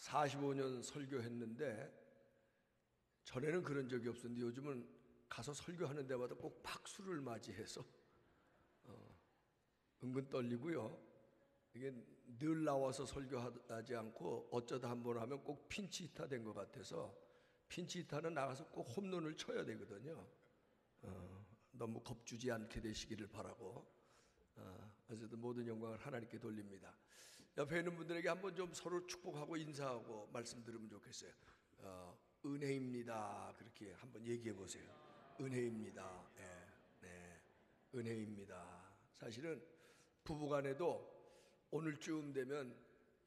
45년 설교했는데 전에는 그런 적이 없었는데 요즘은 가서 설교하는 데마다 꼭 박수를 맞이해서 은근 떨리고요. 이게 늘 나와서 설교하지 않고 어쩌다 한 번 하면 꼭 핀치히터 된 것 같아서, 핀치히터는 나가서 꼭 홈런을 쳐야 되거든요. 너무 겁주지 않게 되시기를 바라고, 어쨌든 모든 영광을 하나님께 돌립니다. 옆에 있는 분들에게 한번 좀 서로 축복하고 인사하고 말씀 들으면 좋겠어요. 은혜입니다. 그렇게 한번 얘기해 보세요. 은혜입니다. 네, 네, 은혜입니다. 사실은 부부간에도 오늘쯤 되면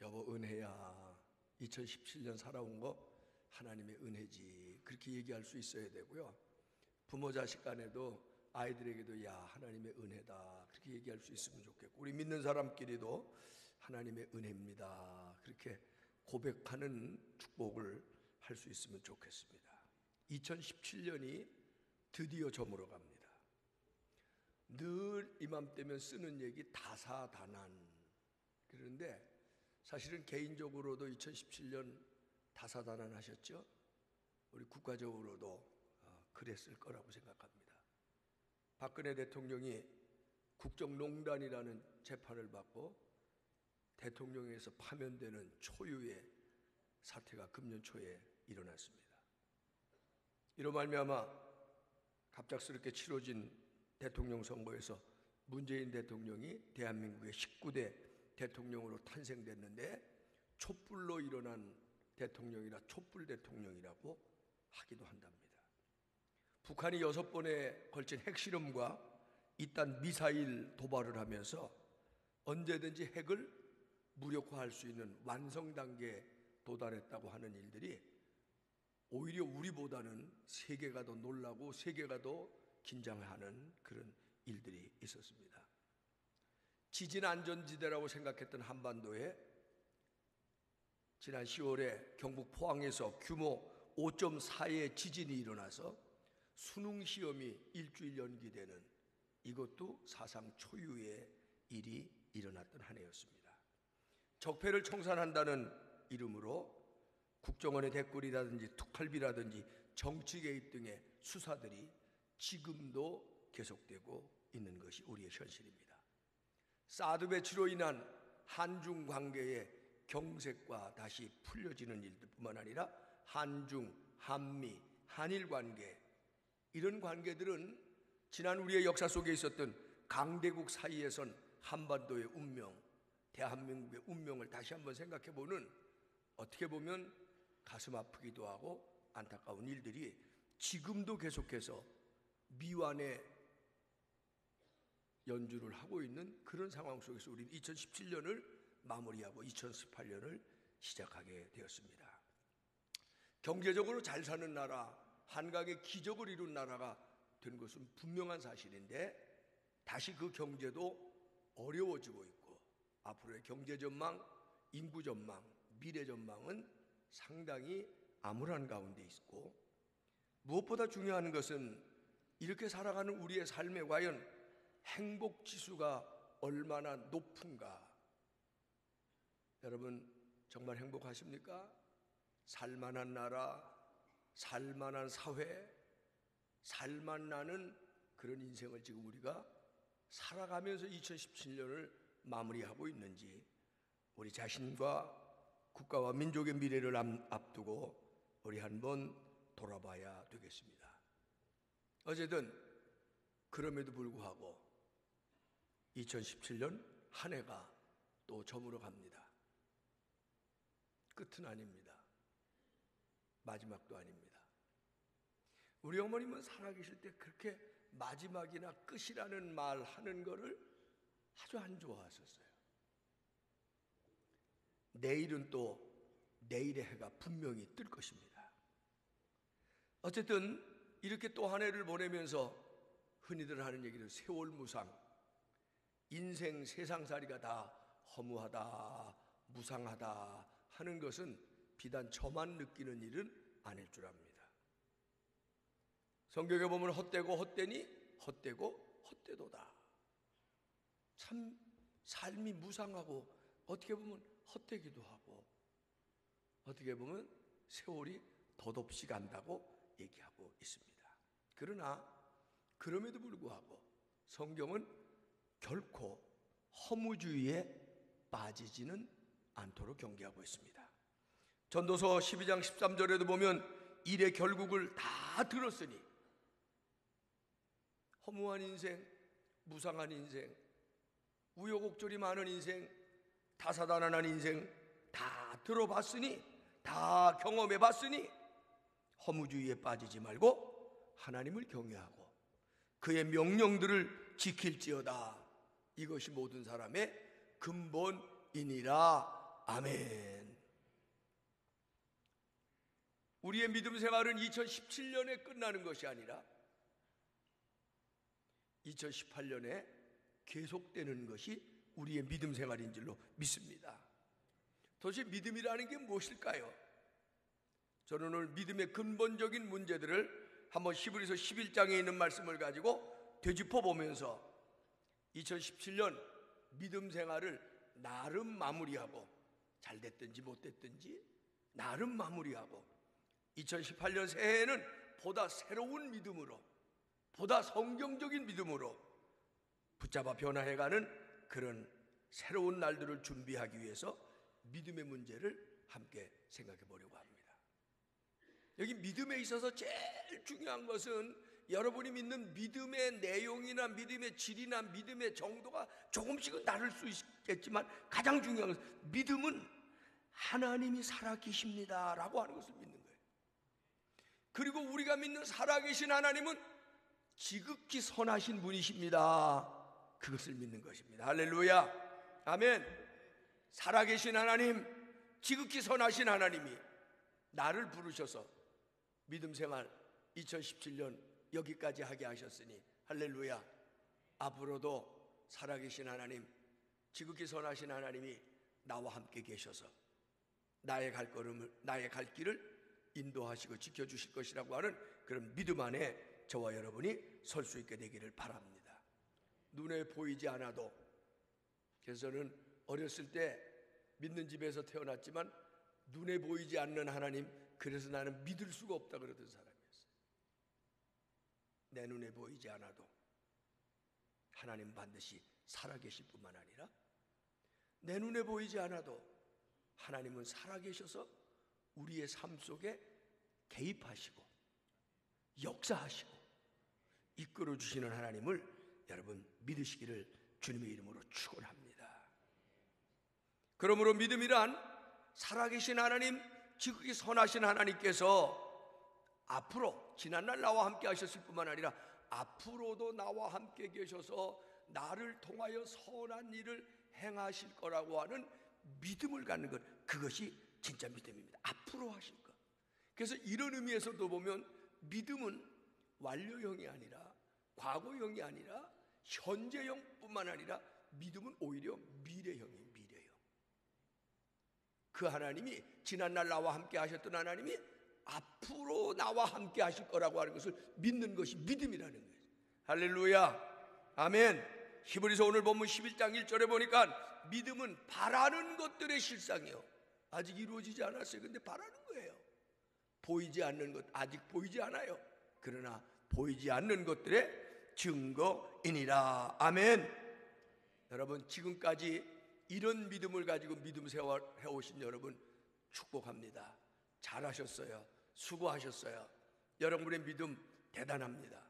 여보 은혜야, 2017년 살아온 거 하나님의 은혜지, 그렇게 얘기할 수 있어야 되고요. 부모 자식 간에도 아이들에게도 야 하나님의 은혜다, 그렇게 얘기할 수 있으면 좋겠고, 우리 믿는 사람끼리도 하나님의 은혜입니다, 그렇게 고백하는 축복을 할 수 있으면 좋겠습니다. 2017년이 드디어 저물어 갑니다. 늘 이맘때면 쓰는 얘기 다사다난, 그런데 사실은 개인적으로도 2017년 다사다난 하셨죠? 우리 국가적으로도 그랬을 거라고 생각합니다. 박근혜 대통령이 국정농단이라는 재판을 받고 대통령에서 파면되는 초유의 사태가 금년 초에 일어났습니다. 이로 말미암아 갑작스럽게 치러진 대통령 선거에서 문재인 대통령이 대한민국의 19대 대통령으로 탄생됐는데, 촛불로 일어난 대통령이라 촛불 대통령이라고 하기도 한답니다. 북한이 6번에 걸친 핵실험과 이딴 미사일 도발을 하면서 언제든지 핵을 무력화할 수 있는 완성 단계에 도달했다고 하는 일들이 오히려 우리보다는 세계가 더 놀라고 세계가 더 긴장하는 그런 일들이 있었습니다. 지진 안전지대라고 생각했던 한반도에 지난 10월에 경북 포항에서 규모 5.4의 지진이 일어나서 수능 시험이 일주일 연기되는, 이것도 사상 초유의 일이 일어났던 한 해였습니다. 적폐를 청산한다는 이름으로 국정원의 댓글이라든지 특활비라든지 정치 개입 등의 수사들이 지금도 계속되고 있는 것이 우리의 현실입니다. 사드 배치로 인한 한중 관계의 경색과 다시 풀려지는 일들뿐만 아니라 한중, 한미, 한일 관계, 이런 관계들은 지난 우리의 역사 속에 있었던 강대국 사이에선 한반도의 운명, 대한민국의 운명을 다시 한번 생각해보는, 어떻게 보면 가슴 아프기도 하고 안타까운 일들이 지금도 계속해서 미완의 연주를 하고 있는 그런 상황 속에서 우리는 2017년을 마무리하고 2018년을 시작하게 되었습니다. 경제적으로 잘 사는 나라, 한강의 기적을 이룬 나라가 된 것은 분명한 사실인데, 다시 그 경제도 어려워지고 있고 앞으로의 경제 전망, 인구 전망, 미래 전망은 상당히 암울한 가운데 있고, 무엇보다 중요한 것은 이렇게 살아가는 우리의 삶에 과연 행복 지수가 얼마나 높은가. 여러분 정말 행복하십니까? 살만한 나라, 살만한 사회, 살만나는 그런 인생을 지금 우리가 살아가면서 2017년을 마무리하고 있는지, 우리 자신과 국가와 민족의 미래를 앞두고 우리 한번 돌아봐야 되겠습니다. 어쨌든 그럼에도 불구하고 2017년 한 해가 또 저물어 갑니다. 끝은 아닙니다. 마지막도 아닙니다. 우리 어머님은 살아계실 때 그렇게 마지막이나 끝이라는 말 하는 거를 아주 안 좋아하셨어요. 내일은 또 내일의 해가 분명히 뜰 것입니다. 어쨌든 이렇게 또 한 해를 보내면서 흔히들 하는 얘기를 세월 무상, 인생 세상살이가 다 허무하다, 무상하다 하는 것은 비단 저만 느끼는 일은 아닐 줄 압니다. 성경에 보면 헛되고 헛되니 헛되고 헛되도다. 참 삶이 무상하고 어떻게 보면 헛되기도 하고, 어떻게 보면 세월이 덧없이 간다고 얘기하고 있습니다. 그러나 그럼에도 불구하고 성경은 결코 허무주의에 빠지지는 않도록 경계하고 있습니다. 전도서 12장 13절에도 보면 일의 결국을 다 들었으니, 허무한 인생, 무상한 인생, 우여곡절이 많은 인생, 다사다난한 인생 다 들어봤으니, 다 경험해봤으니 허무주의에 빠지지 말고 하나님을 경외하고 그의 명령들을 지킬지어다. 이것이 모든 사람의 근본이니라. 아멘. 우리의 믿음 생활은 2017년에 끝나는 것이 아니라 2018년에 계속되는 것이 우리의 믿음 생활인 줄로 믿습니다. 도대체 믿음이라는 게 무엇일까요? 저는 오늘 믿음의 근본적인 문제들을 한번 히브리서 11장에 있는 말씀을 가지고 되짚어 보면서 2017년 믿음 생활을 나름 마무리하고, 잘 됐든지 못 됐든지 나름 마무리하고 2018년 새해에는 보다 새로운 믿음으로, 보다 성경적인 믿음으로 붙잡아 변화해가는 그런 새로운 날들을 준비하기 위해서 믿음의 문제를 함께 생각해 보려고 합니다. 여기 믿음에 있어서 제일 중요한 것은 여러분이 믿는 믿음의 내용이나 믿음의 질이나 믿음의 정도가 조금씩은 다를 수 있겠지만 가장 중요한 것은 믿음은 하나님이 살아계십니다 라고 하는 것을 믿는 거예요. 그리고 우리가 믿는 살아계신 하나님은 지극히 선하신 분이십니다. 그것을 믿는 것입니다. 할렐루야. 아멘. 살아계신 하나님, 지극히 선하신 하나님이 나를 부르셔서 믿음 생활 2017년 여기까지 하게 하셨으니 할렐루야. 앞으로도 살아계신 하나님, 지극히 선하신 하나님이 나와 함께 계셔서 나의 갈 길을 인도하시고 지켜주실 것이라고 하는 그런 믿음 안에 저와 여러분이 설 수 있게 되기를 바랍니다. 눈에 보이지 않아도, 그래서 저는 어렸을 때 믿는 집에서 태어났지만 눈에 보이지 않는 하나님, 그래서 나는 믿을 수가 없다 그러던 사람이었어요. 내 눈에 보이지 않아도 하나님 반드시 살아계실 뿐만 아니라 내 눈에 보이지 않아도 하나님은 살아계셔서 우리의 삶 속에 개입하시고 역사하시고 이끌어 주시는 하나님을 여러분 믿으시기를 주님의 이름으로 축원합니다. 그러므로 믿음이란 살아계신 하나님, 지극히 선하신 하나님께서 앞으로 지난날 나와 함께 하셨을 뿐만 아니라 앞으로도 나와 함께 계셔서 나를 통하여 선한 일을 행하실 거라고 하는 믿음을 갖는 것, 그것이 진짜 믿음입니다. 앞으로 하실 것. 그래서 이런 의미에서도 보면 믿음은 완료형이 아니라, 과거형이 아니라 현재형뿐만 아니라 믿음은 오히려 미래형이에요. 미래형. 그 하나님이 지난날 나와 함께 하셨던 하나님이 앞으로 나와 함께 하실 거라고 하는 것을 믿는 것이 믿음이라는 거예요. 할렐루야. 아멘. 히브리서 오늘 본문 11장 1절에 보니까 믿음은 바라는 것들의 실상이요, 아직 이루어지지 않았어요. 근데 바라는 거예요. 보이지 않는 것, 아직 보이지 않아요. 그러나 보이지 않는 것들의 증거이니라. 아멘. 여러분, 지금까지 이런 믿음을 가지고 믿음 생활 해오신 여러분 축복합니다. 잘하셨어요. 수고하셨어요. 여러분의 믿음 대단합니다.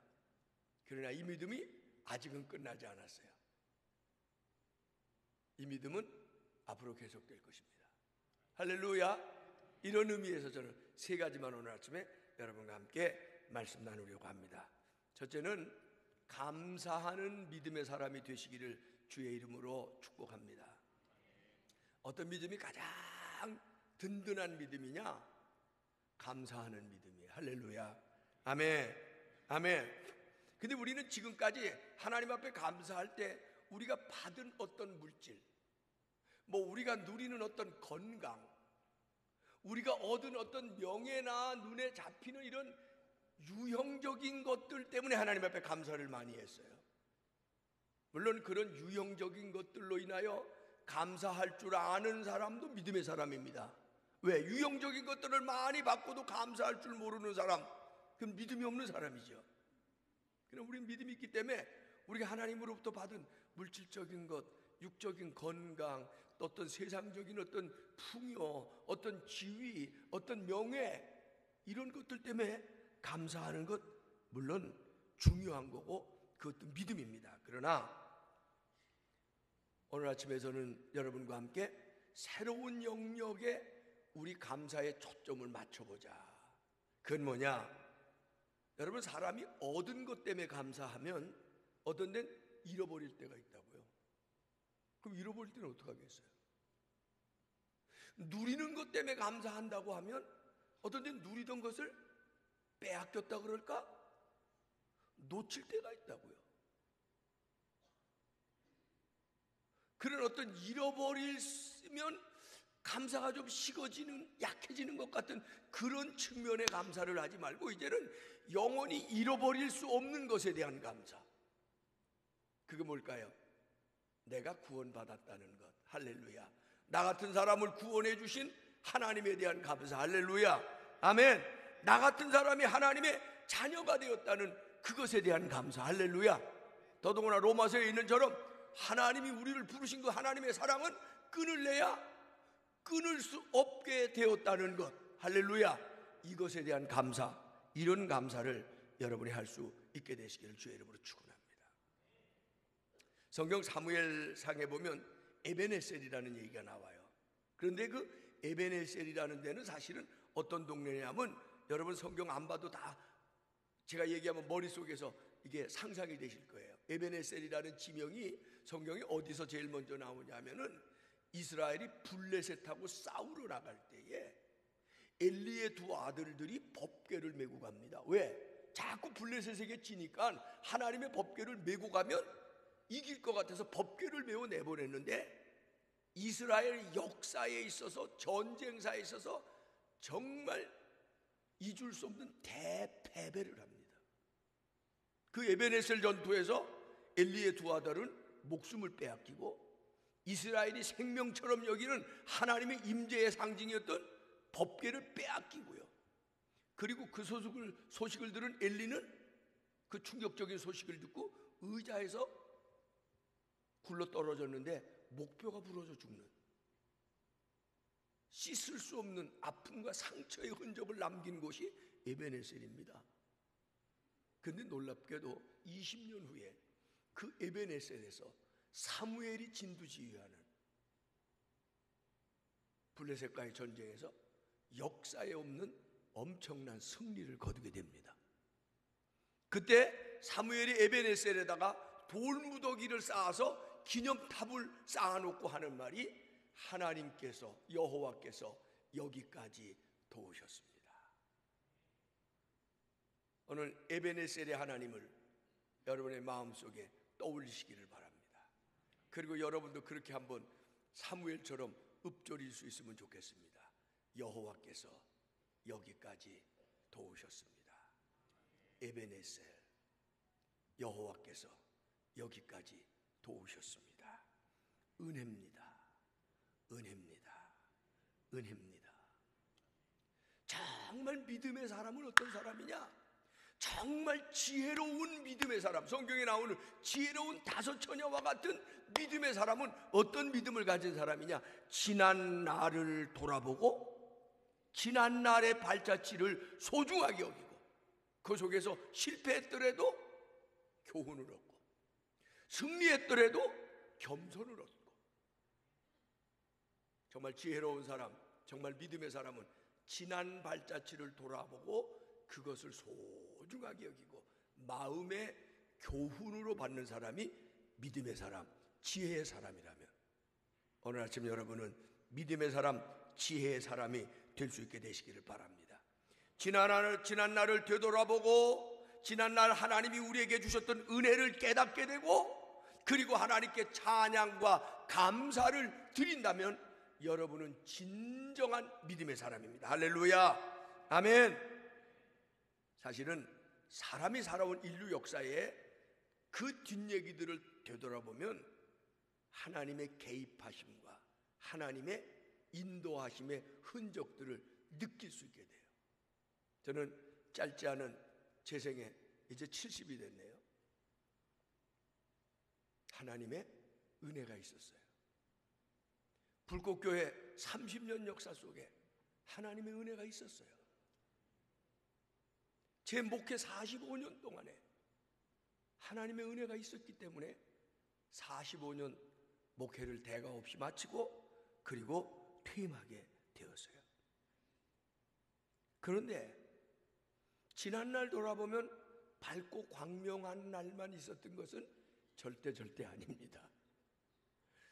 그러나 이 믿음이 아직은 끝나지 않았어요. 이 믿음은 앞으로 계속될 것입니다. 할렐루야. 이런 의미에서 저는 세 가지만 오늘 아침에 여러분과 함께 말씀 나누려고 합니다. 첫째는 감사하는 믿음의 사람이 되시기를 주의 이름으로 축복합니다. 어떤 믿음이 가장 든든한 믿음이냐? 감사하는 믿음이에요. 할렐루야. 아멘. 아멘. 근데 우리는 지금까지 하나님 앞에 감사할 때 우리가 받은 어떤 물질, 우리가 누리는 어떤 건강, 우리가 얻은 어떤 명예나 눈에 잡히는 이런 유형적인 것들 때문에 하나님 앞에 감사를 많이 했어요. 물론 그런 유형적인 것들로 인하여 감사할 줄 아는 사람도 믿음의 사람입니다. 왜? 유형적인 것들을 많이 받고도 감사할 줄 모르는 사람, 그건 믿음이 없는 사람이죠. 그럼 우리는 믿음이 있기 때문에 우리가 하나님으로부터 받은 물질적인 것, 육적인 건강, 또 어떤 세상적인 어떤 풍요, 어떤 지위, 어떤 명예, 이런 것들 때문에 감사하는 것 물론 중요한 거고 그것도 믿음입니다. 그러나 오늘 아침에서는 여러분과 함께 새로운 영역에 우리 감사의 초점을 맞춰보자. 그건 뭐냐? 여러분, 사람이 얻은 것 때문에 감사하면 어떤 데는 잃어버릴 때가 있다고요. 그럼 잃어버릴 때는 어떡하겠어요? 누리는 것 때문에 감사한다고 하면 어떤 데는 누리던 것을 빼앗겼다 그럴까? 놓칠 때가 있다고요. 그런 어떤 잃어버리면 감사가 좀 식어지는, 약해지는 것 같은 그런 측면의 감사를 하지 말고 이제는 영원히 잃어버릴 수 없는 것에 대한 감사. 그게 뭘까요? 내가 구원받았다는 것. 할렐루야. 나 같은 사람을 구원해 주신 하나님에 대한 감사. 할렐루야. 아멘. 나 같은 사람이 하나님의 자녀가 되었다는 그것에 대한 감사. 할렐루야. 더더구나 로마서에 있는처럼 하나님이 우리를 부르신 그 하나님의 사랑은 끊을래야 끊을 수 없게 되었다는 것. 할렐루야. 이것에 대한 감사, 이런 감사를 여러분이 할 수 있게 되시기를 주의 이름으로 축원합니다. 성경 사무엘상에 보면 에베네셀이라는 얘기가 나와요. 그런데 그 에베네셀이라는 데는 사실은 어떤 동네냐면, 여러분 성경 안 봐도 다 제가 얘기하면 머릿속에서 이게 상상이 되실 거예요. 에베네셀이라는 지명이 성경이 어디서 제일 먼저 나오냐면은 이스라엘이 블레셋하고 싸우러 나갈 때에 엘리의 두 아들들이 법궤를 메고 갑니다. 왜? 자꾸 블레셋에게 지니까 하나님의 법궤를 메고 가면 이길 것 같아서 법궤를 메고 내보냈는데, 이스라엘 역사에 있어서, 전쟁사에 있어서 정말 잊을 수 없는 대패배를 합니다. 그 에베네셀 전투에서 엘리의 두 아들은 목숨을 빼앗기고, 이스라엘이 생명처럼 여기는 하나님의 임재의 상징이었던 법궤를 빼앗기고요. 그리고 그 소식을 들은 엘리는 그 충격적인 소식을 듣고 의자에서 굴러 떨어졌는데 목뼈가 부러져 죽는, 씻을 수 없는 아픔과 상처의 흔적을 남긴 곳이 에베네셀입니다. 그런데 놀랍게도 20년 후에 그 에베네셀에서 사무엘이 진두지휘하는 블레셋과의 전쟁에서 역사에 없는 엄청난 승리를 거두게 됩니다. 그때 사무엘이 에베네셀에다가 돌무더기를 쌓아서 기념탑을 쌓아놓고 하는 말이, 하나님께서, 여호와께서 여기까지 도우셨습니다. 오늘 에베네셀의 하나님을 여러분의 마음속에 떠올리시기를 바랍니다. 그리고 여러분도 그렇게 한번 사무엘처럼 읊조릴 수 있으면 좋겠습니다. 여호와께서 여기까지 도우셨습니다. 에베네셀, 여호와께서 여기까지 도우셨습니다. 은혜입니다. 은혜입니다. 은혜입니다. 정말 믿음의 사람은 어떤 사람이냐? 정말 지혜로운 믿음의 사람, 성경에 나오는 지혜로운 다섯 처녀와 같은 믿음의 사람은 어떤 믿음을 가진 사람이냐? 지난 날을 돌아보고 지난 날의 발자취를 소중하게 여기고, 그 속에서 실패했더라도 교훈을 얻고, 승리했더라도 겸손을 얻고. 정말 지혜로운 사람, 정말 믿음의 사람은 지난 발자취를 돌아보고 그것을 소중하게 여기고 마음의 교훈으로 받는 사람이 믿음의 사람, 지혜의 사람이라면, 오늘 아침 여러분은 믿음의 사람, 지혜의 사람이 될 수 있게 되시기를 바랍니다. 지난 날을 되돌아보고 지난날 하나님이 우리에게 주셨던 은혜를 깨닫게 되고, 그리고 하나님께 찬양과 감사를 드린다면 여러분은 진정한 믿음의 사람입니다. 할렐루야. 아멘. 사실은 사람이 살아온 인류 역사에 그 뒷얘기들을 되돌아보면 하나님의 개입하심과 하나님의 인도하심의 흔적들을 느낄 수 있게 돼요. 저는 짧지 않은 제 생에 이제 70이 됐네요. 하나님의 은혜가 있었어요. 불꽃교회 30년 역사 속에 하나님의 은혜가 있었어요. 제 목회 45년 동안에 하나님의 은혜가 있었기 때문에 45년 목회를 대가 없이 마치고 그리고 퇴임하게 되었어요. 그런데 지난날 돌아보면 밝고 광명한 날만 있었던 것은 절대 아닙니다.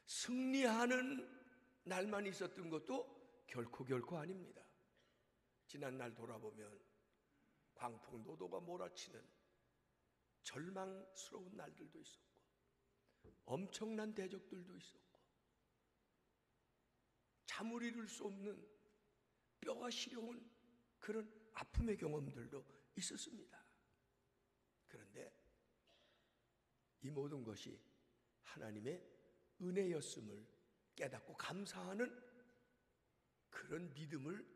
승리하는 날만 있었던 것도 결코 아닙니다. 지난날 돌아보면 광풍노도가 몰아치는 절망스러운 날들도 있었고 엄청난 대적들도 있었고 잠을 이룰 수 없는 뼈가 시려운 그런 아픔의 경험들도 있었습니다. 그런데 이 모든 것이 하나님의 은혜였음을 깨닫고 감사하는 그런 믿음을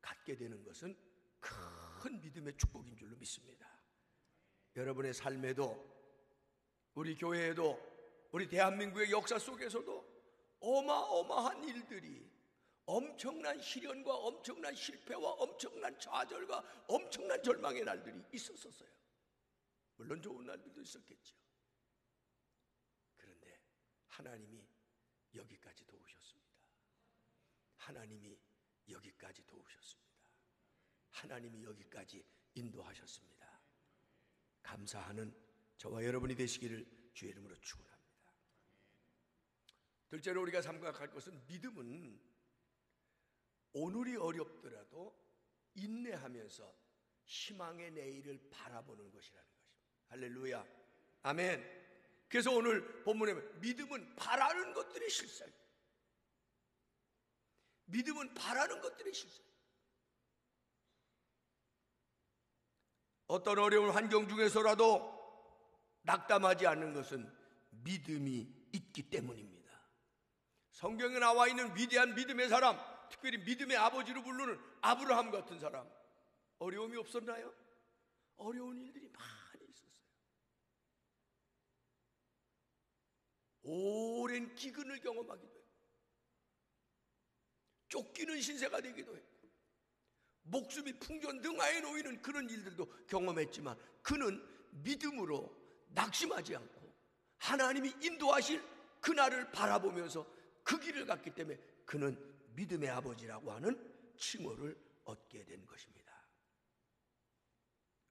갖게 되는 것은 큰 믿음의 축복인 줄로 믿습니다. 여러분의 삶에도 우리 교회에도 우리 대한민국의 역사 속에서도 어마어마한 일들이 엄청난 시련과 엄청난 실패와 엄청난 좌절과 엄청난 절망의 날들이 있었어요. 물론 좋은 날들도 있었겠죠. 그런데 하나님이 여기까지 도우셨습니다. 하나님이 여기까지 도우셨습니다. 하나님이 여기까지 인도하셨습니다. 감사하는 저와 여러분이 되시기를 주의 이름으로 축원합니다. 둘째로 우리가 생각할 것은 믿음은 오늘이 어렵더라도 인내하면서 희망의 내일을 바라보는 것이라는 것입니다. 할렐루야, 아멘. 그래서 오늘 본문에 믿음은 바라는 것들의 실상입니다. 믿음은 바라는 것들의 실상. 어떤 어려운 환경 중에서라도 낙담하지 않는 것은 믿음이 있기 때문입니다. 성경에 나와 있는 위대한 믿음의 사람, 특별히 믿음의 아버지로 부르는 아브라함 같은 사람, 어려움이 없었나요? 어려운 일들이 많이 있었어요. 오랜 기근을 경험하기도 했고 쫓기는 신세가 되기도 했고 목숨이 풍전등화에 놓이는 그런 일들도 경험했지만 그는 믿음으로 낙심하지 않고 하나님이 인도하실 그날을 바라보면서 그 길을 갔기 때문에 그는 믿음의 아버지라고 하는 칭호를 얻게 된 것입니다.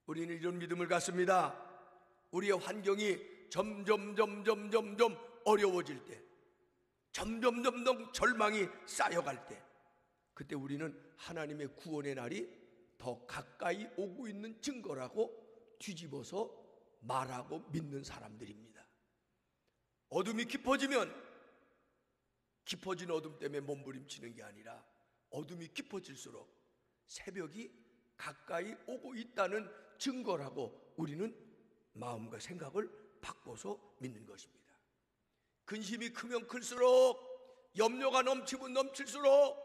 우리는 이런 믿음을 갖습니다. 우리의 환경이 점점 어려워질 때, 점점 절망이 쌓여갈 때, 그때 우리는 하나님의 구원의 날이 더 가까이 오고 있는 증거라고 뒤집어서 말하고 믿는 사람들입니다. 어둠이 깊어지면 깊어진 어둠 때문에 몸부림치는 게 아니라 어둠이 깊어질수록 새벽이 가까이 오고 있다는 증거라고 우리는 마음과 생각을 바꿔서 믿는 것입니다. 근심이 크면 클수록, 염려가 넘치면 넘칠수록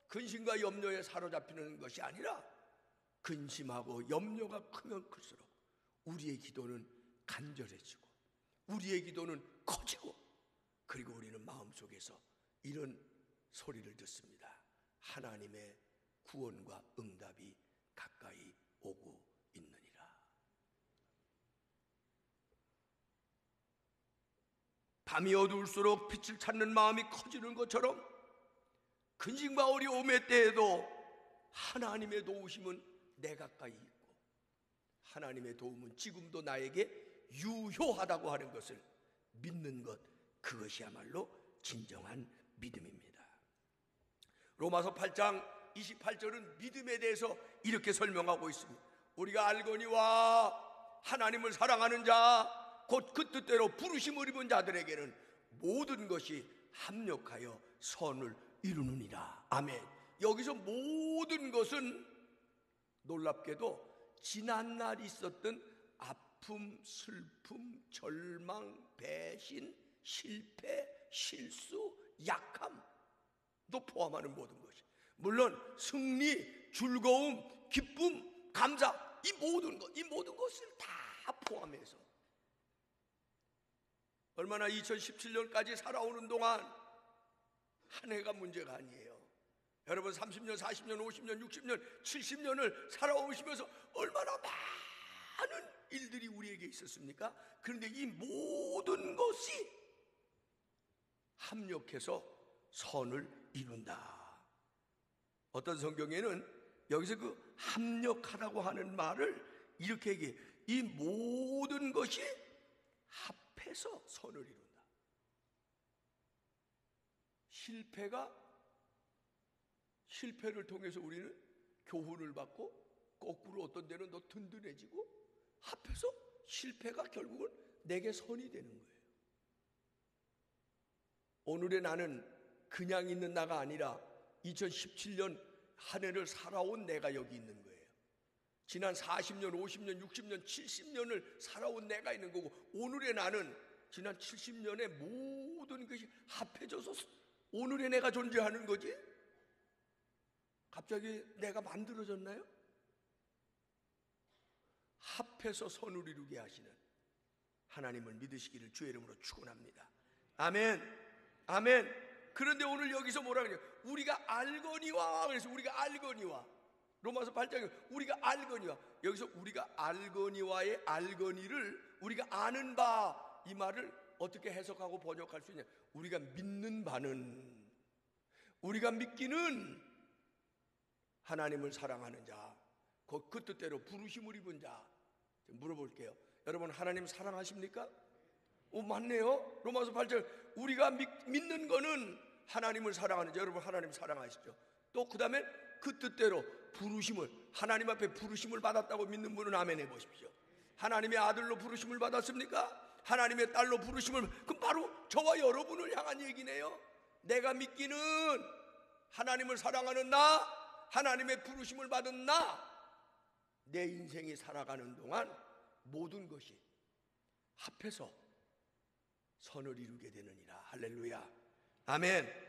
근심과 염려에 사로잡히는 것이 아니라 근심하고 염려가 크면 클수록 우리의 기도는 간절해지고 우리의 기도는 커지고, 그리고 우리는 마음속에서 이런 소리를 듣습니다. 하나님의 구원과 응답이 가까이 오고 있느니라. 밤이 어두울수록 빛을 찾는 마음이 커지는 것처럼 근심과 어려움의 때에도 하나님의 도우심은 내 가까이 있고 하나님의 도움은 지금도 나에게 유효하다고 하는 것을 믿는 것, 그것이야말로 진정한 믿음입니다. 로마서 8장 28절은 믿음에 대해서 이렇게 설명하고 있습니다. 우리가 알거니와 하나님을 사랑하는 자 곧 그 뜻대로 부르심을 입은 자들에게는 모든 것이 합력하여 선을 이루느니라. 아멘. 여기서 모든 것은 놀랍게도 지난날 있었던 아픔, 슬픔, 절망, 배신, 실패, 실수, 약함, 포함하는 모든 것이. 물론 승리, 즐거움, 기쁨, 감사, 이 모든 것을 다 포함해서 얼마나 2017년까지 살아오는 동안 한 해가 문제가 아니에요. 여러분 30년, 40년, 50년, 60년, 70년을 살아오시면서 얼마나 많은 일들이 우리에게 있었습니까? 그런데 이 모든 것이 합력해서 선을 이룬다. 어떤 성경에는 여기서 그 합력하다고 하는 말을 이렇게 얘기해. 이 모든 것이 합해서 선을 이룬다. 실패를 통해서 우리는 교훈을 받고 거꾸로 어떤 데는 더 든든해지고 합해서 실패가 결국은 내게 선이 되는 거예요. 오늘의 나는 그냥 있는 나가 아니라 2017년 한 해를 살아온 내가 여기 있는 거예요. 지난 40년, 50년, 60년, 70년을 살아온 내가 있는 거고, 오늘의 나는 지난 70년의 모든 것이 합해져서 오늘의 내가 존재하는 거지? 갑자기 내가 만들어졌나요? 합해서 선을 이루게 하시는 하나님을 믿으시기를 주의 이름으로 축원합니다. 아멘, 아멘. 그런데 오늘 여기서 뭐라 그래요? 우리가 알거니와. 그래서 우리가 알거니와, 로마서 8장에 우리가 알거니와, 여기서 우리가 알거니와의 알거니를 우리가 아는 바, 이 말을 어떻게 해석하고 번역할 수 있냐? 우리가 믿는 바는, 우리가 믿기는 하나님을 사랑하는 자, 그 뜻대로 부르심을 입은 자. 물어볼게요. 여러분 하나님 사랑하십니까? 맞네요. 로마서 8절 우리가 믿는 거는 하나님을 사랑하는 자. 여러분 하나님 사랑하시죠? 또 그 다음에 그 뜻대로 부르심을, 하나님 앞에 부르심을 받았다고 믿는 분은 아멘 해보십시오. 하나님의 아들로 부르심을 받았습니까? 하나님의 딸로 부르심을, 그럼 바로 저와 여러분을 향한 얘기네요. 내가 믿기는 하나님을 사랑하는 나, 하나님의 부르심을 받은 나, 내 인생이 살아가는 동안 모든 것이 합해서 선을 이루게 되느니라. 할렐루야, 아멘.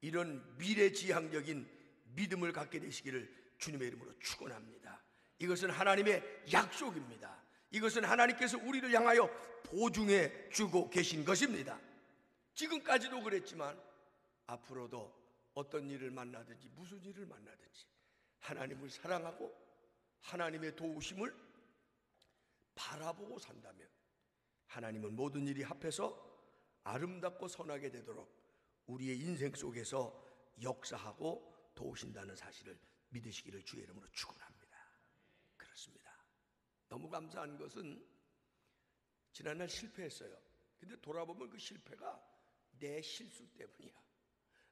이런 미래지향적인 믿음을 갖게 되시기를 주님의 이름으로 축원합니다. 이것은 하나님의 약속입니다. 이것은 하나님께서 우리를 향하여 보증해 주고 계신 것입니다. 지금까지도 그랬지만 앞으로도 어떤 일을 만나든지 무슨 일을 만나든지 하나님을 사랑하고 하나님의 도우심을 바라보고 산다면 하나님은 모든 일이 합해서 아름답고 선하게 되도록 우리의 인생 속에서 역사하고 도우신다는 사실을 믿으시기를 주의 이름으로 축원합니다. 그렇습니다. 너무 감사한 것은 지난날 실패했어요. 근데 돌아보면 그 실패가 내 실수 때문이야.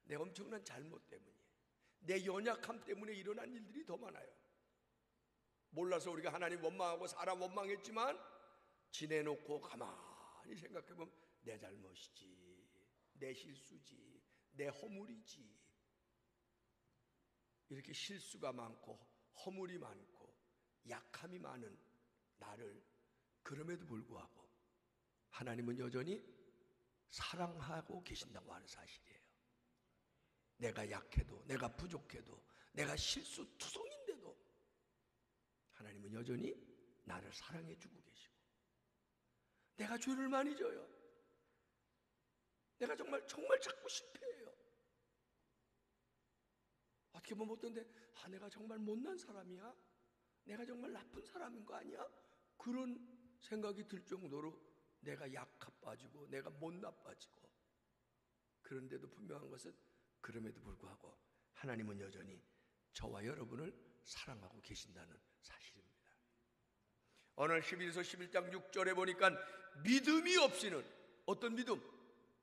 내 엄청난 잘못 때문이야. 내 연약함 때문에 일어난 일들이 더 많아요. 몰라서 우리가 하나님 원망하고 사람 원망했지만 지내놓고 가만히 생각해보면 내 잘못이지, 내 실수지, 내 허물이지. 이렇게 실수가 많고 허물이 많고 약함이 많은 나를 그럼에도 불구하고 하나님은 여전히 사랑하고 계신다고 하는 사실이에요. 내가 약해도, 내가 부족해도, 내가 실수투성인데도 하나님은 여전히 나를 사랑해주고 계시고, 내가 죄를 많이 져요. 내가 정말 자꾸 실패해요. 어떻게 보면 어떤데, 내가 정말 못난 사람이야? 내가 정말 나쁜 사람인 거 아니야? 그런 생각이 들 정도로 내가 약하 빠지고 내가 못 나빠지고, 그런데도 분명한 것은 그럼에도 불구하고 하나님은 여전히 저와 여러분을 사랑하고 계신다는 사실입니다. 오늘 11서 11장 6절에 보니까 믿음이 없이는, 어떤 믿음?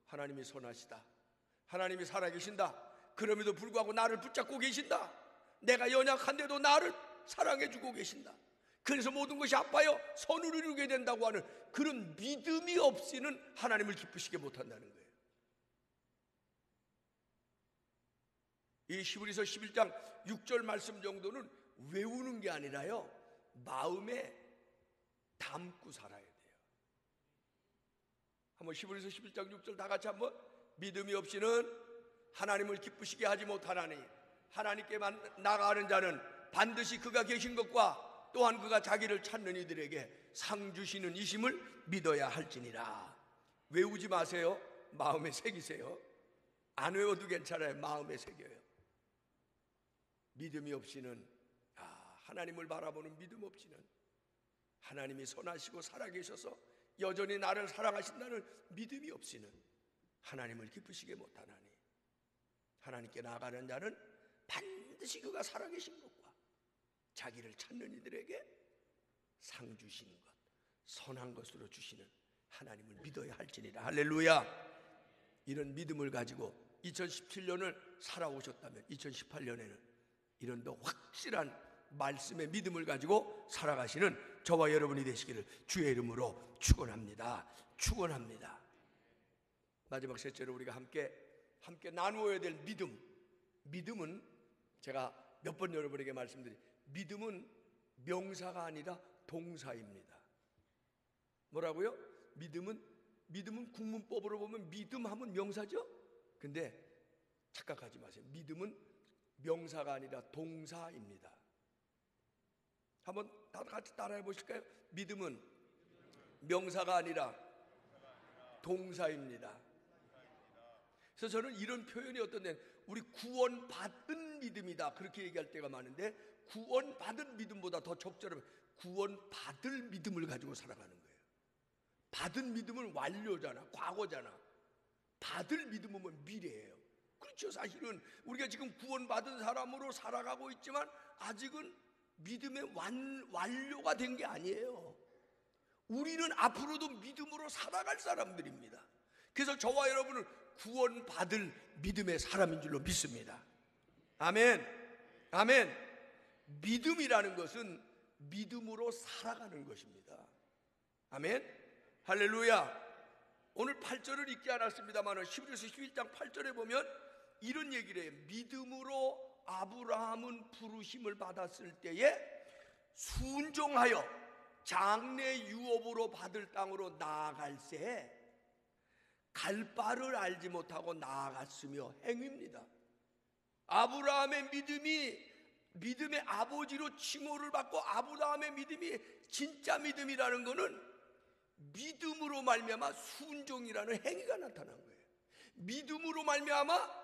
하나님이 선하시다, 하나님이 살아계신다, 그럼에도 불구하고 나를 붙잡고 계신다, 내가 연약한데도 나를 사랑해주고 계신다, 그래서 모든 것이 아파요 선을 이루게 된다고 하는 그런 믿음이 없이는 하나님을 기쁘시게 못한다는 거예요. 이 히브리서 11장 6절 말씀 정도는 외우는 게 아니라요, 마음에 담고 살아야 돼요. 한번 히브리서 11장 6절 다 같이 한번. 믿음이 없이는 하나님을 기쁘시게 하지 못하나니 하나님께만 나아가는 자는 반드시 그가 계신 것과 또한 그가 자기를 찾는 이들에게 상 주시는 이심을 믿어야 할지니라. 외우지 마세요. 마음에 새기세요. 안 외워도 괜찮아요. 마음에 새겨요. 믿음이 없이는, 하나님을 바라보는 믿음 없이는, 하나님이 선하시고 살아계셔서 여전히 나를 사랑하신다는 믿음이 없이는 하나님을 기쁘시게 못하나니 하나님께 나아가는 자는 반드시 그가 살아계신 것과 자기를 찾는 이들에게 상 주시는 것, 선한 것으로 주시는 하나님을 믿어야 할지니라. 할렐루야. 이런 믿음을 가지고 2017년을 살아오셨다면 2018년에는 이런 더 확실한 말씀의 믿음을 가지고 살아가시는 저와 여러분이 되시기를 주의 이름으로 축원합니다. 축원합니다. 마지막 셋째로 우리가 함께 나누어야 될 믿음은 제가 몇 번 여러분에게 말씀드린, 믿음은 명사가 아니라 동사입니다. 뭐라고요? 믿음은 국문법으로 보면 믿음하면 명사죠? 근데 착각하지 마세요. 믿음은 명사가 아니라 동사입니다. 한번 다 같이 따라해 보실까요? 믿음은 명사가 아니라 동사입니다. 그래서 저는 이런 표현이 어떤데, 우리 구원받은 믿음이다 그렇게 얘기할 때가 많은데, 구원받은 믿음보다 더 적절하면 구원받을 믿음을 가지고 살아가는 거예요. 받은 믿음은 완료잖아, 과거잖아. 받을 믿음은 미래예요. 그렇죠. 사실은 우리가 지금 구원받은 사람으로 살아가고 있지만 아직은 믿음의 완료가 된 게 아니에요. 우리는 앞으로도 믿음으로 살아갈 사람들입니다. 그래서 저와 여러분은 구원받을 믿음의 사람인 줄로 믿습니다. 아멘. 아멘. 믿음이라는 것은 믿음으로 살아가는 것입니다. 아멘. 할렐루야. 오늘 8절을 읽지 않았습니다만 히브리서 11장 8절에 보면 이런 얘기를 해요. 믿음으로 아브라함은 부르심을 받았을 때에 순종하여 장래 유업으로 받을 땅으로 나아갈새 갈 바를 알지 못하고 나아갔으며 행위입니다. 아브라함의 믿음이 믿음의 아버지로 칭호를 받고, 아브라함의 믿음이 진짜 믿음이라는 것은 믿음으로 말미암아 순종이라는 행위가 나타난 거예요. 믿음으로 말미암아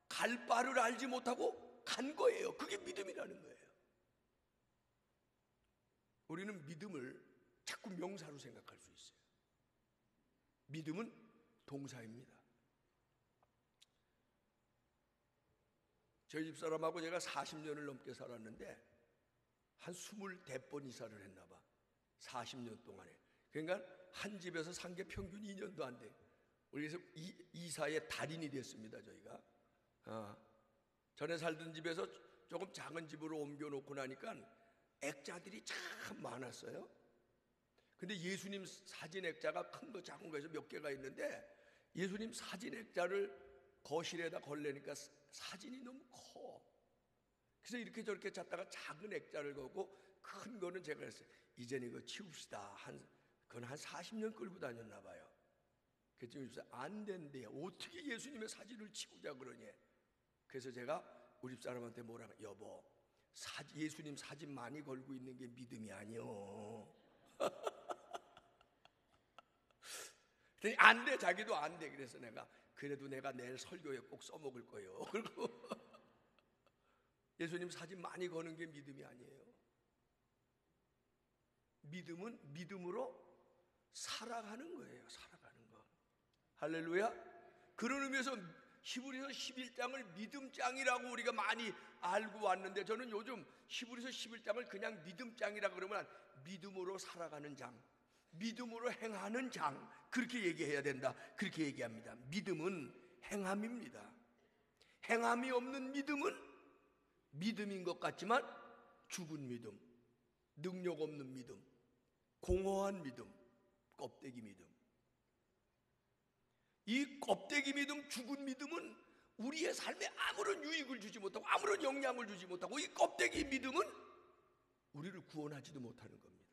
갈 바를 알지 못하고 간 거예요. 그게 믿음이라는 거예요. 우리는 믿음을 자꾸 명사로 생각할 수 있어요. 믿음은 동사입니다. 저희 집사람하고 제가 40년을 넘게 살았는데 한 24번 이사를 했나 봐. 40년 동안에. 그러니까 한 집에서 산 게 평균 2년도 안 돼요. 그래서 이사의 달인이 됐습니다. 저희가 전에 살던 집에서 조금 작은 집으로 옮겨놓고 나니까 액자들이 참 많았어요. 근데 예수님 사진 액자가 큰 거 작은 거에서 몇 개가 있는데, 예수님 사진 액자를 거실에다 걸려니까 사진이 너무 커. 그래서 이렇게 저렇게 찾다가 작은 액자를 거고 큰 거는 제가 그랬어요. 이제는 이거 치웁시다. 그건 한 40년 끌고 다녔나 봐요. 그랬더니 안 된대. 어떻게 예수님의 사진을 치우자 그러냐. 그래서 제가 우리 집사람한테 뭐라고, 여보, 예수님 사진 많이 걸고 있는 게 믿음이 아니요. 그랬더니 안 돼. 자기도 안 돼. 그래서 그래도 내가 내일 설교에 꼭 써먹을 거예요. 그리고 예수님 사진 많이 거는 게 믿음이 아니에요. 믿음은 믿음으로 살아가는 거예요. 살아가는 거. 할렐루야. 그런 의미에서 히브리서 11장을 믿음장이라고 우리가 많이 알고 왔는데, 저는 요즘 히브리서 11장을 그냥 믿음장이라고 그러면 믿음으로 살아가는 장, 믿음으로 행하는 장, 그렇게 얘기해야 된다. 그렇게 얘기합니다. 믿음은 행함입니다. 행함이 없는 믿음은 믿음인 것 같지만 죽은 믿음, 능력 없는 믿음, 공허한 믿음, 껍데기 믿음. 이 껍데기 믿음, 죽은 믿음은 우리의 삶에 아무런 유익을 주지 못하고 아무런 영향을 주지 못하고, 이 껍데기 믿음은 우리를 구원하지도 못하는 겁니다.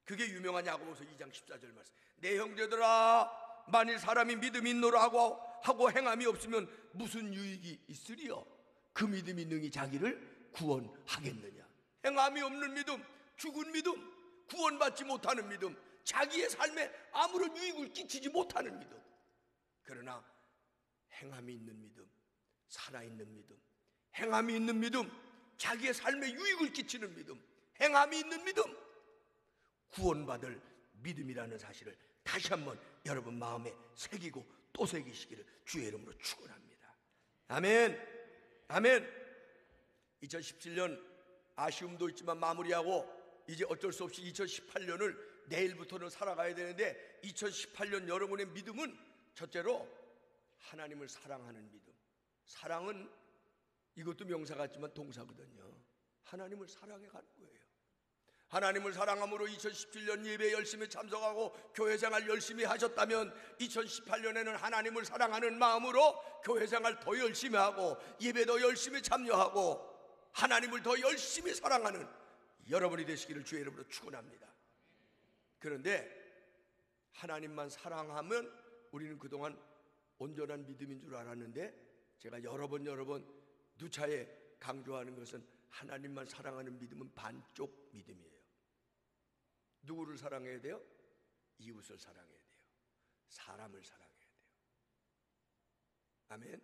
그게 유명한 야고보서 2장 14절 말씀. 내 형제들아, 만일 사람이 믿음이 있노라 하고 행함이 없으면 무슨 유익이 있으리요? 그 믿음이 능히 자기를 구원하겠느냐? 행함이 없는 믿음, 죽은 믿음, 구원받지 못하는 믿음, 자기의 삶에 아무런 유익을 끼치지 못하는 믿음. 그러나 행함이 있는 믿음, 살아있는 믿음, 행함이 있는 믿음, 자기의 삶에 유익을 끼치는 믿음, 행함이 있는 믿음, 구원받을 믿음이라는 사실을 다시 한번 여러분 마음에 새기고 또 새기시기를 주의 이름으로 축원합니다. 아멘. 아멘. 2017년 아쉬움도 있지만 마무리하고 이제 어쩔 수 없이 2018년을 내일부터는 살아가야 되는데, 2018년 여러분의 믿음은 첫째로 하나님을 사랑하는 믿음. 사랑은 이것도 명사 같지만 동사거든요. 하나님을 사랑해 가는 거예요. 하나님을 사랑함으로 2017년 예배에 열심히 참석하고 교회생활 열심히 하셨다면 2018년에는 하나님을 사랑하는 마음으로 교회생활 더 열심히 하고 예배도 열심히 참여하고 하나님을 더 열심히 사랑하는 여러분이 되시기를 주의 이름으로 축원합니다. 그런데 하나님만 사랑하면 우리는 그동안 온전한 믿음인 줄 알았는데, 제가 여러 번 누차에 강조하는 것은 하나님만 사랑하는 믿음은 반쪽 믿음이에요. 누구를 사랑해야 돼요? 이웃을 사랑해야 돼요. 사람을 사랑해야 돼요. 아멘.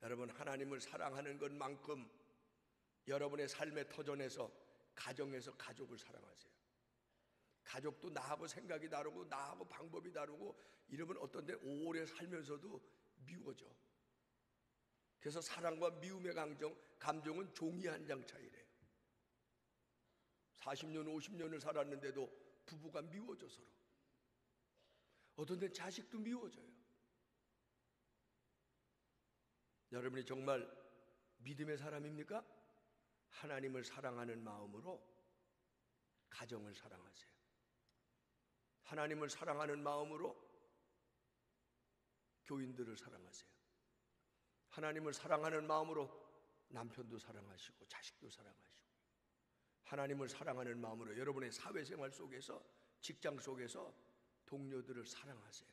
여러분, 하나님을 사랑하는 것만큼 여러분의 삶의 터전에서, 가정에서 가족을 사랑하세요. 가족도 나하고 생각이 다르고 나하고 방법이 다르고 이러면 어떤 데 오래 살면서도 미워져. 그래서 사랑과 미움의 감정은 종이 한 장 차이래요. 40년 50년을 살았는데도 부부가 미워져 서로. 어떤 데는 자식도 미워져요. 여러분이 정말 믿음의 사람입니까? 하나님을 사랑하는 마음으로 가정을 사랑하세요. 하나님을 사랑하는 마음으로 교인들을 사랑하세요. 하나님을 사랑하는 마음으로 남편도 사랑하시고 자식도 사랑하시고, 하나님을 사랑하는 마음으로 여러분의 사회생활 속에서, 직장 속에서 동료들을 사랑하세요.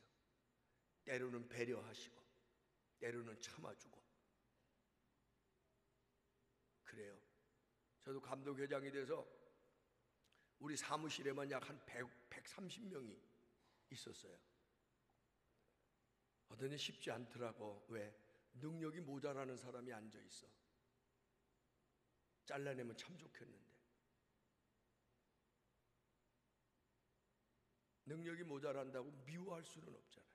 때로는 배려하시고 때로는 참아주고. 그래요. 저도 감독회장이 돼서 우리 사무실에만 약 한 130명이 있었어요. 어떤 게 쉽지 않더라고. 왜? 능력이 모자라는 사람이 앉아 있어. 잘라내면 참 좋겠는데. 능력이 모자란다고 미워할 수는 없잖아요.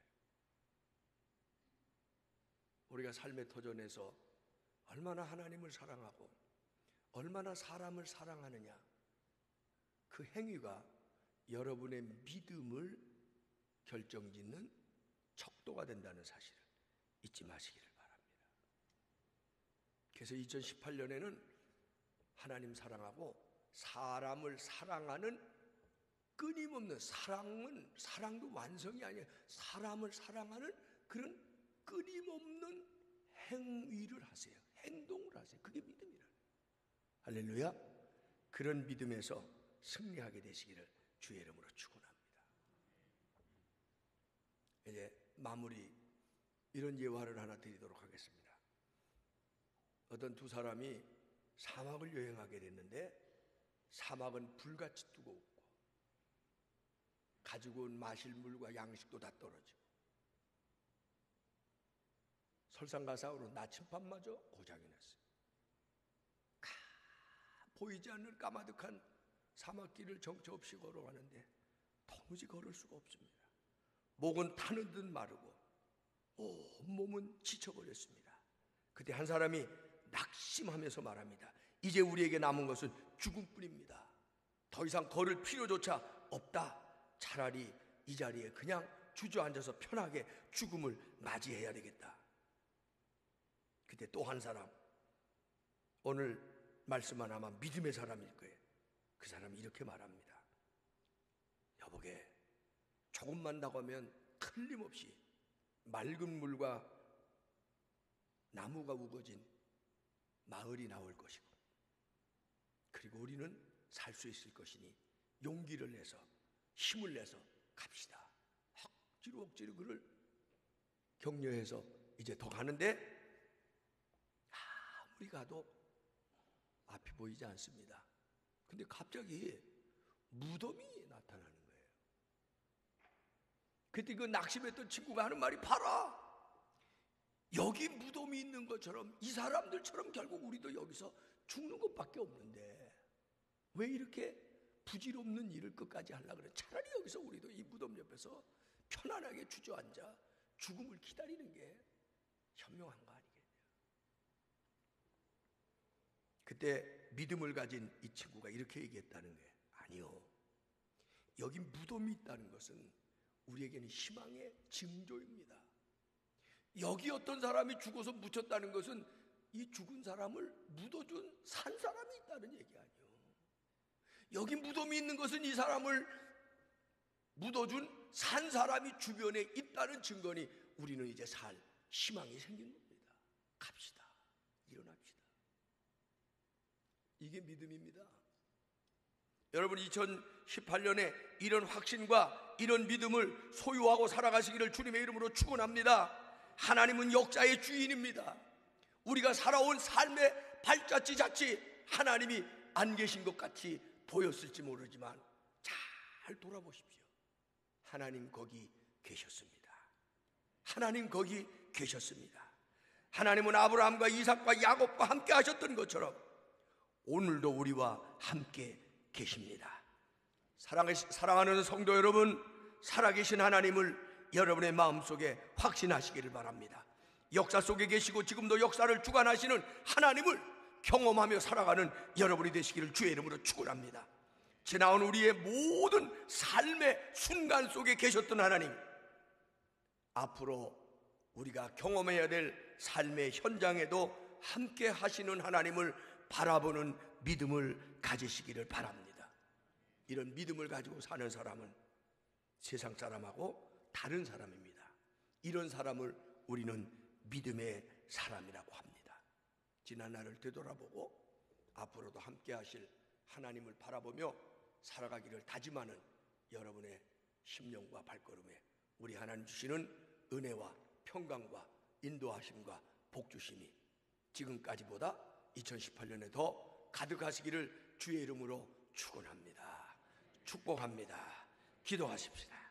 우리가 삶의 터전에서 얼마나 하나님을 사랑하고 얼마나 사람을 사랑하느냐, 그 행위가 여러분의 믿음을 결정짓는 척도가 된다는 사실을 잊지 마시기를 바랍니다. 그래서 2018년에는 하나님 사랑하고 사람을 사랑하는 끊임없는 사랑도 완성이 아니에요. 사람을 사랑하는 그런 끊임없는 행위를 하세요. 행동을 하세요. 그게 믿음이라는 거예요. 할렐루야. 그런 믿음에서 승리하게 되시기를 주의 이름으로 축원합니다. 이제 마무리, 이런 예화를 하나 드리도록 하겠습니다. 어떤 두 사람이 사막을 여행하게 됐는데, 사막은 불같이 뜨겁고 가지고 온 마실 물과 양식도 다 떨어지고 설상가상으로 나침반마저 고장이 났어요. 보이지 않는 까마득한 사막길을 정처 없이 걸어가는데 도무지 걸을 수가 없습니다. 목은 타는 듯 마르고 온몸은 지쳐버렸습니다. 그때 한 사람이 낙심하면서 말합니다. 이제 우리에게 남은 것은 죽음뿐입니다. 더 이상 걸을 필요조차 없다. 차라리 이 자리에 그냥 주저앉아서 편하게 죽음을 맞이해야 되겠다. 그때 또 한 사람, 오늘 말씀만 아마 믿음의 사람일 거예요. 그 사람이 이렇게 말합니다. 여보게, 조금만 나가면 틀림없이 맑은 물과 나무가 우거진 마을이 나올 것이고, 그리고 우리는 살 수 있을 것이니 용기를 내서 힘을 내서 갑시다. 억지로 그를 격려해서 이제 더 가는데 아무리 가도 앞이 보이지 않습니다. 근데 갑자기 무덤이 나타나는 거예요. 그때 그 낙심했던 친구가 하는 말이, 봐라, 여기 무덤이 있는 것처럼 이 사람들처럼 결국 우리도 여기서 죽는 것밖에 없는데 왜 이렇게 부질없는 일을 끝까지 하려고 그래? 차라리 여기서 우리도 이 무덤 옆에서 편안하게 주저앉아 죽음을 기다리는 게 현명한 거 아니겠냐. 그때 믿음을 가진 이 친구가 이렇게 얘기했다는 거예요. 아니요, 여기 무덤이 있다는 것은 우리에게는 희망의 징조입니다. 여기 어떤 사람이 죽어서 묻혔다는 것은 이 죽은 사람을 묻어준 산 사람이 있다는 얘기 아니에요. 여기 무덤이 있는 것은 이 사람을 묻어준 산 사람이 주변에 있다는 증거니 우리는 이제 살 희망이 생긴 겁니다. 갑시다. 일어납시다. 이게 믿음입니다. 여러분, 2018년에 이런 확신과 이런 믿음을 소유하고 살아가시기를 주님의 이름으로 축원합니다. 하나님은 역사의 주인입니다. 우리가 살아온 삶의 발자취 하나님이 안 계신 것 같이 보였을지 모르지만 잘 돌아보십시오. 하나님 거기 계셨습니다. 하나님 거기 계셨습니다. 하나님은 아브라함과 이삭과 야곱과 함께 하셨던 것처럼 오늘도 우리와 함께 계십니다. 사랑하는 성도 여러분, 살아계신 하나님을 여러분의 마음속에 확신하시기를 바랍니다. 역사 속에 계시고 지금도 역사를 주관하시는 하나님을 경험하며 살아가는 여러분이 되시기를 주의 이름으로 축원합니다. 지나온 우리의 모든 삶의 순간 속에 계셨던 하나님, 앞으로 우리가 경험해야 될 삶의 현장에도 함께 하시는 하나님을 바라보는 믿음을 가지시기를 바랍니다. 이런 믿음을 가지고 사는 사람은 세상 사람하고 다른 사람입니다. 이런 사람을 우리는 믿음의 사람이라고 합니다. 지난 날을 되돌아보고 앞으로도 함께 하실 하나님을 바라보며 살아가기를 다짐하는 여러분의 심령과 발걸음에 우리 하나님 주시는 은혜와 평강과 인도하심과 복주심이 지금까지보다 2018년에 더 가득하시기를 주의 이름으로 축원합니다. 축복합니다. 기도하십시다.